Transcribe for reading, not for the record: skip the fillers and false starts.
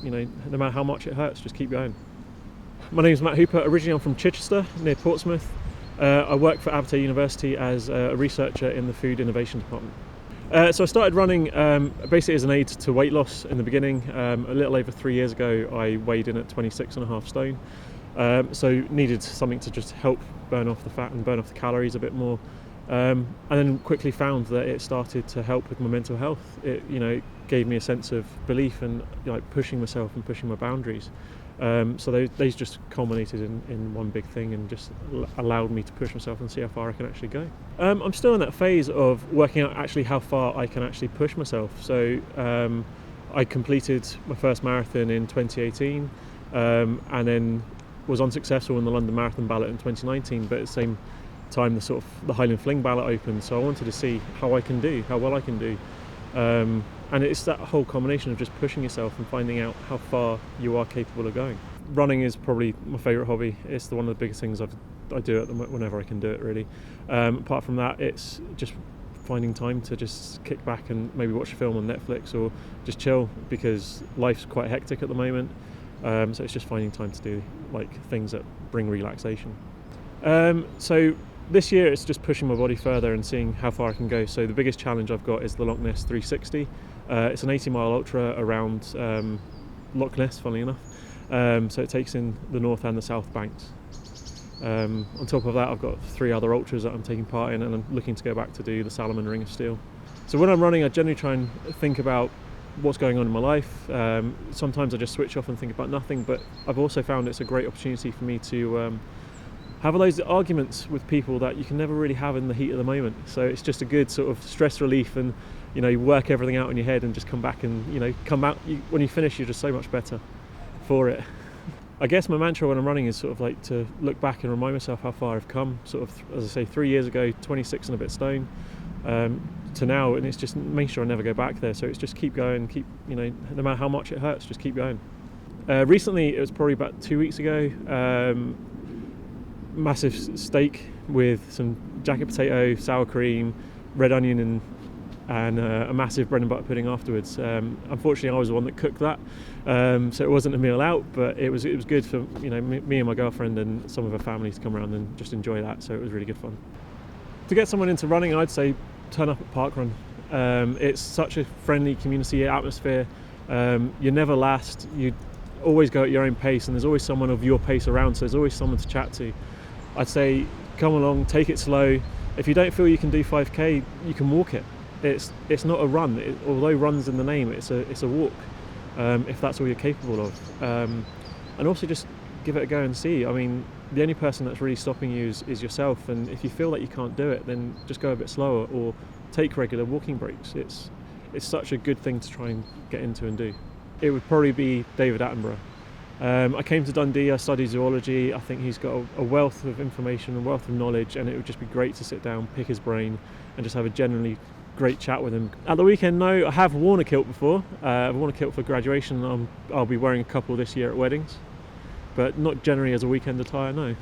no matter how much it hurts, just keep going. My name is Matt Hooper. Originally I'm from Chichester, near Portsmouth. I work for Abertay University as a researcher in the food innovation department. So I started running basically as an aid to weight loss in the beginning. A little over 3 years ago I weighed in at 26.5 stone. So needed something to just help burn off the fat and burn off the calories a bit more. And then quickly found that it started to help with my mental health. It gave me a sense of belief and pushing myself and pushing my boundaries. So those just culminated in one big thing and just allowed me to push myself and see how far I can actually go. I'm still in that phase of working out actually how far I can actually push myself. So I completed my first marathon in 2018 and then was unsuccessful in the London Marathon ballot in 2019, but at the same time the Highland Fling ballot opened, so I wanted to see how well I can do. And it's that whole combination of just pushing yourself and finding out how far you are capable of going. Running is probably my favourite hobby. It's one of the biggest things I do whenever I can do it, really. Apart from that, it's just finding time to just kick back and maybe watch a film on Netflix or just chill, because life's quite hectic at the moment. So it's just finding time to do things that bring relaxation. So this year it's just pushing my body further and seeing how far I can go. So the biggest challenge I've got is the Loch Ness 360. It's an 80-mile ultra around Loch Ness, funnily enough. So it takes in the north and the south banks. On top of that, I've got 3 other ultras that I'm taking part in, and I'm looking to go back to do the Salomon Ring of Steel. So when I'm running, I generally try and think about what's going on in my life. Sometimes I just switch off and think about nothing, but I've also found it's a great opportunity for me to have those arguments with people that you can never really have in the heat of the moment. So it's just a good sort of stress relief, and you work everything out in your head and just come back and when you finish, you're just so much better for it. I guess my mantra when I'm running is sort of to look back and remind myself how far I've come. Sort of, as I say, 3 years ago, 26 and a bit stone, to now, and it's just making sure I never go back there. So it's just keep going, no matter how much it hurts, just keep going. Recently, it was probably about 2 weeks ago, massive steak with some jacket potato, sour cream, red onion and a massive bread and butter pudding afterwards. Unfortunately, I was the one that cooked that, so it wasn't a meal out, but it was good for me and my girlfriend and some of her family to come around and just enjoy that. So it was really good fun. To get someone into running, I'd say turn up at Parkrun. It's such a friendly community atmosphere. You're never last. You always go at your own pace, and there's always someone of your pace around, so there's always someone to chat to. I'd say come along, take it slow. If you don't feel you can do 5k, you can walk it. It's not a run. Although run's in the name, it's a walk, if that's all you're capable of. And also just give it a go and see. I mean, the only person that's really stopping you is yourself, and if you feel like you can't do it, then just go a bit slower or take regular walking breaks. It's such a good thing to try and get into and do. It would probably be David Attenborough. I came to Dundee, I studied zoology. I think he's got a wealth of information, a wealth of knowledge, and it would just be great to sit down, pick his brain, and just have a genuinely great chat with him. At the weekend, no, I have worn a kilt before. I've worn a kilt for graduation, and I'll be wearing a couple this year at weddings, but not generally as a weekend attire, no.